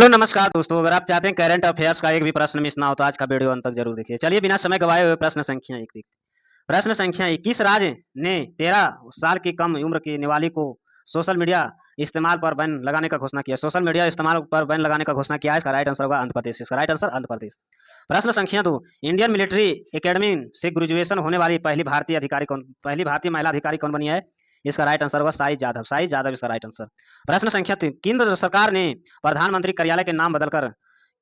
Hello नमस्कार दोस्तों, अगर आप चाहते हैं करंट अफेयर्स का एक भी प्रश्न मिस ना हो तो आज का वीडियो अंत तक जरूर देखिए। चलिए बिना समय गवाए हुए प्रश्न संख्या 1 देखते हैं। प्रश्न संख्या 1, किस राज्य ने 13 साल की कम उम्र की नाबालिग को सोशल मीडिया इस्तेमाल पर बैन लगाने का घोषणा किया? सोशल मीडिया इस्तेमाल पर बैन लगाने का घोषणा किया है। इसका राइट आंसर होगा आंध्र प्रदेश। इसका राइट आंसर आंध्र प्रदेश। प्रश्न संख्या 2, इंडियन मिलिट्री एकेडमी से ग्रेजुएशन होने वाली पहली भारतीय महिला अधिकारी कौन बनी है? इसका राइट आंसर होगा साई जाधव। साई जाधव इसका राइट आंसर। प्रश्न संख्या 3, केंद्र सरकार ने प्रधानमंत्री कार्यालय के नाम बदलकर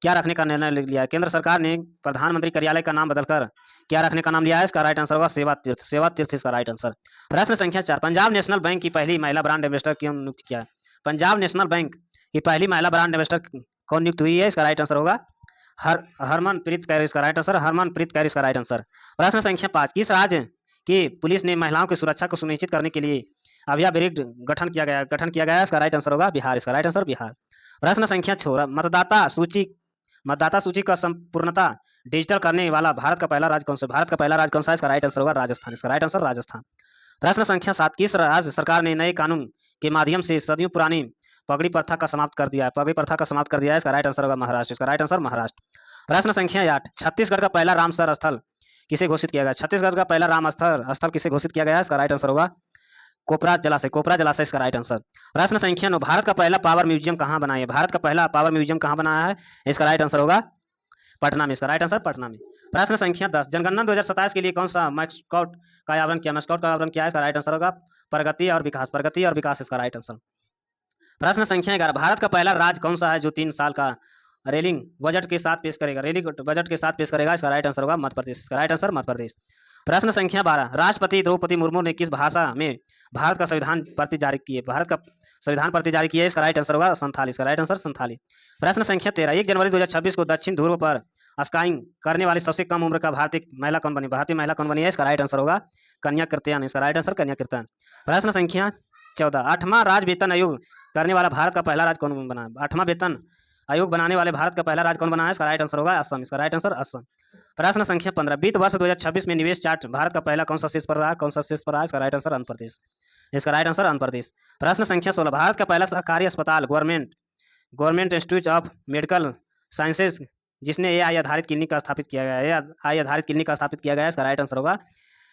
क्या रखने का निर्णय लिया है? केंद्र सरकार ने प्रधानमंत्री कार्यालय का नाम बदलकर क्या रखने का नाम लिया है? इसका राइट आंसर होगा सेवा तीर्थ। सेवा तीर्थ इसका राइट आंसर। प्रश्न संख्या 4, पंजाब नेशनल बैंक की पहली महिला ब्रांड एम्बेसडर क्यों नियुक्त किया है? पंजाब नेशनल बैंक की पहली महिला ब्रांड एम्बेसडर कौन नियुक्त हुई है? इसका राइट आंसर होगा हरमनप्रीत कौर। इसका राइट आंसर हरमनप्रीत कौर इसका राइट आंसर। प्रश्न संख्या 5, किस राज्य की पुलिस ने महिलाओं की सुरक्षा को सुनिश्चित करने के लिए अभिया ब्रिगेड गठन किया गया है? इसका राइट आंसर होगा बिहार। इसका राइट आंसर बिहार। प्रश्न संख्या 6, मतदाता सूची का संपूर्णता डिजिटल करने वाला भारत का पहला राज्य कौन सा? भारत का पहला राज्य कौन सा है? इसका राइट आंसर होगा राजस्थान। इसका राइट आंसर राजस्थान। प्रश्न संख्या 7, किस राज्य सरकार ने नए कानून के माध्यम से सदियों पुरानी पगड़ी प्रथा का समाप्त कर दिया है? पगड़ी प्रथा का समाप्त कर दिया है। इसका राइट आंसर होगा महाराष्ट्र। इसका राइट आंसर महाराष्ट्र। प्रश्न संख्या 8, छत्तीसगढ़ का पहला रामसर स्थल किसे घोषित किया गया? छत्तीसगढ़ का पहला राम स्थल किसे घोषित किया गया है? इसका राइट आंसर होगा कोपरा जलाशय। कोपरा जलाशय इसका राइट आंसर। प्रश्न संख्या 9, भारत का पहला पावर म्यूजियम कहाँ बना है? भारत का पहला पावर म्यूजियम कहाँ बनाया है? इसका राइट आंसर होगा पटना में। इसका राइट आंसर पटना में। प्रश्न संख्या 10, जनगणना 2027 के लिए कौन सा मैस्कॉट का आयोजन किया? मैस्कॉट का आयोजन किया है। इसका राइट आंसर होगा प्रगति और विकास। प्रगति और विकास इसका राइट आंसर। प्रश्न संख्या 11, भारत का पहला राज्य कौन सा है जो 3 साल का रेलिंग बजट के साथ पेश करेगा? रेलिंग बजट के साथ पेश करेगा। इसका राइट आंसर होगा मध्य प्रदेश। इसका राइट आंसर मध्य प्रदेश। प्रश्न संख्या 12, राष्ट्रपति द्रौपदी मुर्मू ने किस भाषा में भारत का संविधान प्रति जारी की है? भारत का संविधान प्रति जारी किया है। इसका राइट आंसर होगा संथाली। इसका राइट आंसर संथाली। प्रश्न संख्या 13, 1 जनवरी 2026 को दक्षिण ध्रुव पर स्काइंग करने वाली सबसे कम उम्र का भारतीय महिला कौन बनी? भारतीय महिला कौन बनी है? इसका राइट आंसर होगा कन्या कीर्तन। इसका राइट आंसर कन्या कीर्तन। प्रश्न संख्या 14, 8वां राज्य वेतन आयोग करने वाला भारत का पहला राज्य कौन बना? 8वां वेतन आयोग बनाने वाले भारत का पहला राज्य कौन बना है? इसका राइट आंसर होगा असम। इसका राइट आंसर असम। प्रश्न संख्या 15, वित्त वर्ष 2026 में निवेश चार्ट भारत का पहला कौन सा शीर्ष पर रहा? कौन सा शीर्ष पर रहा? इसका राइट आंसर आंध्र प्रदेश। इसका राइट आंसर आंध्र प्रदेश। प्रश्न संख्या 16, भारत का पहला सरकारी अस्पताल government institute of medical sciences जिसने एआई आधारित क्लिनिक का स्थापित किया गया है? एआई आधारित क्लिनिक का स्थापित किया गया है। इसका राइट आंसर होगा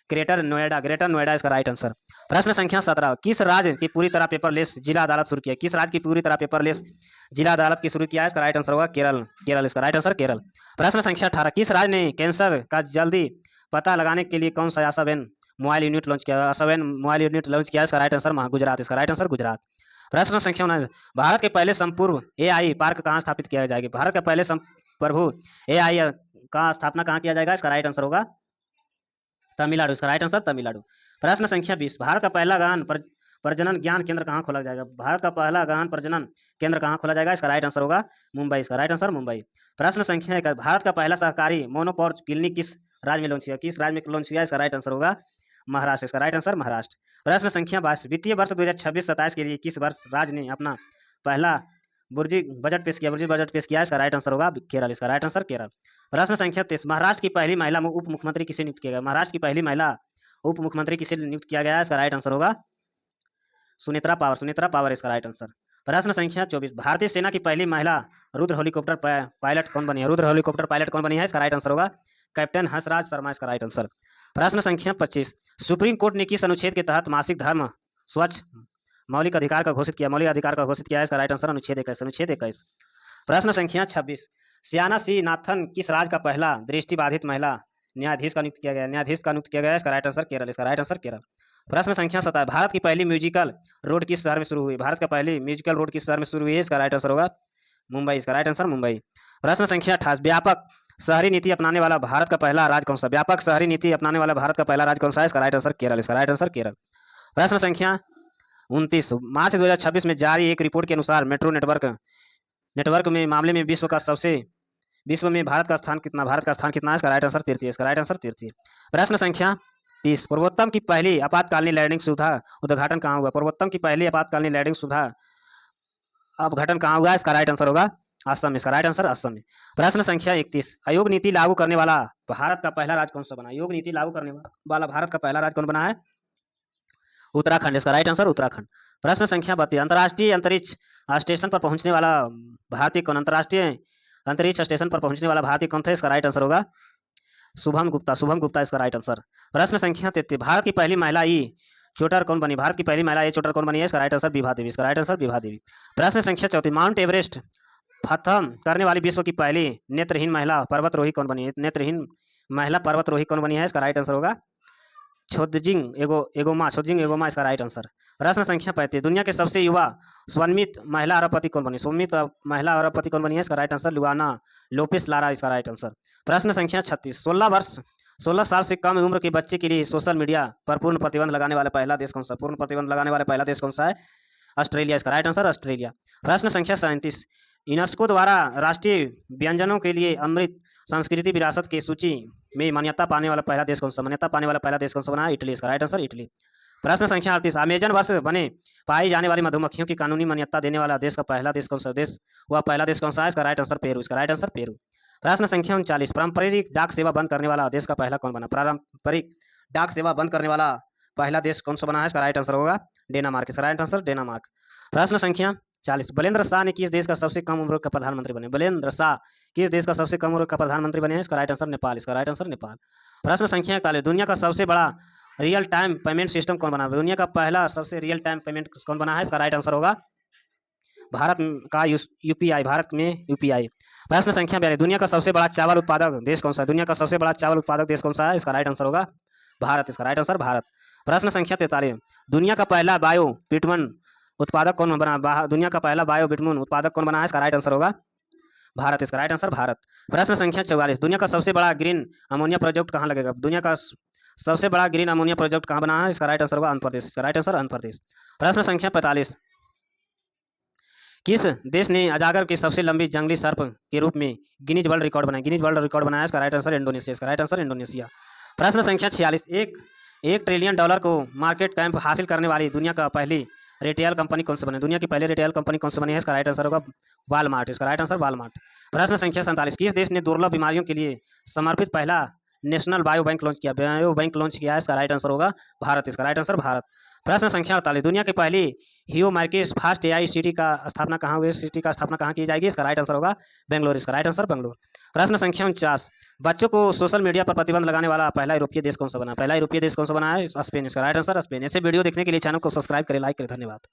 ग्रेटर नोएडा इसका राइट आंसर। प्रश्न संख्या 17, किस राज्य की पूरी तरह पेपरलेस जिला अदालत शुरू किया? किस राज्य की पूरी तरह पेपरलेस जिला अदालत की शुरू किया है? इसका राइट आंसर होगा केरल इसका राइट आंसर केरल। प्रश्न संख्या 18, किस राज्य ने कैंसर का जल्दी पता लगाने के लिए कौन सा आशावेन मोबाइल यूनिट लॉन्च किया? आशावेन मोबाइल यूनिट लॉन्च किया। इसका राइट आंसर गुजरात। इसका राइट आंसर गुजरात। प्रश्न संख्या 19, भारत के पहले संपूर्ण एआई पार्क कहाँ स्थापित किया जाएगा? भारत का पहले संप्रभु एआई का स्थापना कहाँ किया जाएगा? इसका राइट आंसर होगा तमिलनाडु। इसका राइट आंसर तमिलनाडु। प्रश्न संख्या 20, भारत का पहला गहन प्रजनन ज्ञान केंद्र कहाँ खोला जाएगा? भारत का पहला गहन प्रजनन केंद्र कहाँ खोला जाएगा? इसका राइट आंसर होगा मुंबई। इसका राइट आंसर मुंबई। प्रश्न संख्या 21, भारत का पहला सहकारी मोनोपोर्च क्लिनिक किस राज्य में लॉन्च किया? किस राज्य में लॉन्च किया? इसका राइट आंसर होगा महाराष्ट्र। इसका राइट आंसर महाराष्ट्र। प्रश्न संख्या 22, वित्तीय वर्ष 2026-27 के लिए किस वर्ष राज्य ने अपना पहला बुर्जी बजट पेश किया? इसका राइट आंसर होगा केरल। इसका राइट आंसर केरल। प्रश्न संख्या 23, महाराष्ट्र की पहली महिला उप मुख्यमंत्री किसे नियुक्त किया गया? महाराष्ट्र की पहली महिला उप मुख्यमंत्री किसे नियुक्त किया गया है? इसका राइट आंसर होगा सुनेत्रा पावर इसका राइट आंसर। प्रश्न संख्या 24, भारतीय सेना की पहली महिला रुद्र हेलीकॉप्टर पायलट कौन बनी है? रुद्र हेलीकॉप्टर पायलट कौन बनी है? इसका राइट आंसर होगा कैप्टन हंसराज शर्मा। इसका राइट आंसर। प्रश्न संख्या 25, सुप्रीम कोर्ट ने किस अनुच्छेद के तहत मासिक धर्म स्वच्छ मौलिक अधिकार का घोषित किया है? इसका राइट आंसर अनुच्छेद 21। प्रश्न संख्या 26, सियाना सी नाथन किस राज्य का पहला दृष्टिबाधित महिला न्यायाधीश का नियुक्त किया गया? इसका राइट आंसर केरल। इसका राइट आंसर केरल। प्रश्न संख्या 27, भारत की पहली म्यूजिकल रोड किस शहर में शुरू हुई? भारत का पहली म्यूजिकल रोड किस शहर में शुरू हुई है? इसका राइट आंसर होगा मुंबई। इसका राइट आंसर मुंबई। प्रश्न संख्या 28, व्यापक शहरी नीति अपनाने वाला भारत का पहला राज्य कौन सा? व्यापक शहरी नीति अपनाने वाला भारत का पहला राज्य कौन सा है? इसका राइट आंसर केरल। इसका राइट आंसर केरल। प्रश्न संख्या 29, मार्च 2026 में जारी एक रिपोर्ट के अनुसार मेट्रो नेटवर्क में मामले में विश्व में भारत का स्थान कितना है? इसका राइट आंसर 33। इसका राइट आंसर 33। प्रश्न संख्या 30, पूर्वोत्तम की पहली आपातकालीन लैंडिंग सुविधा उद्घाटन कहाँ हुआ? पूर्वोत्तम की पहली आपातकालीन लैंडिंग सुविधा उद्घाटन कहाँ हुआ? इसका राइट आंसर होगा असम। इसका राइट आंसर असम में। प्रश्न संख्या 31, आयोग नीति लागू करने वाला भारत का पहला राज्य कौन सा बना? योग नीति लागू करने वाला भारत का पहला राज्य कौन बना है? उत्तराखंड। इसका राइट आंसर उत्तराखंड। प्रश्न संख्या 32 अंतर्राष्ट्रीय अंतरिक्ष स्टेशन पर पहुंचने वाला भारतीय कौन? अंतर्राष्ट्रीय अंतरिक्ष स्टेशन पर पहुंचने वाला भारतीय कौन था? इसका राइट आंसर होगा शुभम गुप्ता। शुभम गुप्ता इसका राइट आंसर। प्रश्न संख्या 33 भारत की पहली महिला ई शूटर कौन बनी? भारत की पहली महिला ई शूटर कौन बनी है? इसका राइट आंसर विभा देवी। इसका राइट आंसर विभा देवी। प्रश्न संख्या 34 माउंट एवरेस्ट फतह करने वाली विश्व की पहली नेत्रहीन महिला पर्वतरोही कौन बनी है? नेत्रहीन महिला पर्वतरोही कौन बनी है? इसका राइट आंसर होगा छोदजिंग एगोमा इसका राइट आंसर। प्रश्न संख्या 35 दुनिया के सबसे युवा स्वनिर्मित महिला अरबपति कौन बनी? स्वनिर्मित महिला अरबपति कौन बनी है? इसका राइट आंसर लुआना लोपेस लारा इसका राइट आंसर। प्रश्न संख्या 36 16 साल से कम उम्र के बच्चे के लिए सोशल मीडिया पर पूर्ण प्रतिबंध लगाने वाला पहला देश कौन सा? पूर्ण प्रतिबंध लगाने वाला पहला देश कौन सा है? ऑस्ट्रेलिया इसका राइट आंसर ऑस्ट्रेलिया। प्रश्न संख्या 37 यूनेस्को द्वारा राष्ट्रीय व्यंजनों के लिए अमृत संस्कृति विरासत की सूची में मान्यता पाने वाला पहला देश कौन सा? मान्यता पाने वाला पहला देश कौन सा बना है? इटली इसका राइट आंसर इटली। प्रश्न संख्या 38 अमेजन वर्ष बने पाई जाने वाली मधुमक्खियों की कानूनी मान्यता देने वाला देश का पहला देश कौन सा? देश वह पहला देश कौन सा है? इसका राइट आंसर पेरू इसका राइट आंसर पेरू। प्रश्न संख्या 39 पारंपरिक डाक सेवा बंद करने वाला देश का पहला कौन बना? पारंपरिक डाक सेवा बंद करने वाला पहला देश कौन सा बना है? इसका राइट आंसर होगा डेनमार्क इसका राइट आंसर डेनमार्क। प्रश्न संख्या 40 बलेंद्र शाह ने किस देश का सबसे कम उम्र का प्रधानमंत्री बने? बलेंद्र शाह किस देश का सबसे कम उम्र का प्रधानमंत्री बने हैं? इसका राइट आंसर नेपाल इसका राइट आंसर नेपाल। प्रश्न संख्या 41 दुनिया का सबसे बड़ा रियल टाइम पेमेंट सिस्टम कौन बना? दुनिया का पहला सबसे रियल टाइम पेमेंट कौन बना है? इसका राइट आंसर होगा भारत का यूपीआई भारत में यूपीआई। प्रश्न संख्या 42 दुनिया का सबसे बड़ा चावल उत्पादक देश कौन सा है? दुनिया का सबसे बड़ा चावल उत्पादक देश कौन सा है? इसका राइट आंसर होगा भारत इसका राइट आंसर भारत। प्रश्न संख्या 43 दुनिया का पहला बायो बिटमन उत्पादक कौन बना? दुनिया का पहला बायो बिटमन उत्पादक कौन बना है? इसका राइट आंसर होगा भारत इसका राइट आंसर भारत। प्रश्न संख्या 44 दुनिया का सबसे बड़ा ग्रीन अमोनिया प्रोजेक्ट कहाँ लगेगा? दुनिया का सबसे बड़ा ग्रीन अमोनिया प्रोजेक्ट कहाँ बना है? इसका राइट आंसर होगा आंध्र प्रदेश इसका राइट आंसर आंध्र प्रदेश। प्रश्न संख्या 45 किस देश ने अजागर की सबसे लंबी जंगली सर्प के रूप में गिनीज वर्ल्ड रिकॉर्ड बनाया? गिनीज वर्ल्ड रिकॉर्ड बनाया इसका राइट आंसर इंडोनेशिया इसका राइट आंसर इंडोनेशिया। प्रश्न संख्या 46 एक ट्रिलियन डॉलर को मार्केट कैप हासिल करने वाली दुनिया का पहली रिटेल कंपनी कौन सी बनी? दुनिया की पहली रिटेल कंपनी कौन सी बनी है? इसका राइट आंसर होगा वालमार्ट इसका राइट आंसर वालमार्ट। प्रश्न संख्या 47 किस देश ने दुर्लभ बीमारियों के लिए समर्पित पहला नेशनल बायो बैंक लॉन्च किया? बायो बैंक लॉन्च किया है इसका राइट आंसर होगा भारत इसका राइट आंसर भारत। प्रश्न संख्या 48 दुनिया की पहली hero market fast AI city का स्थापना कहाँ हुई? सिटी का स्थापना कहाँ की जाएगी? इसका राइट आंसर होगा बेंगलोर इसका राइट आंसर बेंगलोर। प्रश्न संख्या 49 बच्चों को सोशल मीडिया पर प्रतिबंध लगाने वाला पहला यूरोपीय देश कौन सा बना? पहला यूरोपीय देश कौन सा बना है? स्पेन इसका राइट आंसर स्पेन। ऐसे वीडियो देखने के लिए चैनल को सब्सक्राइब करें लाइक करें धन्यवाद।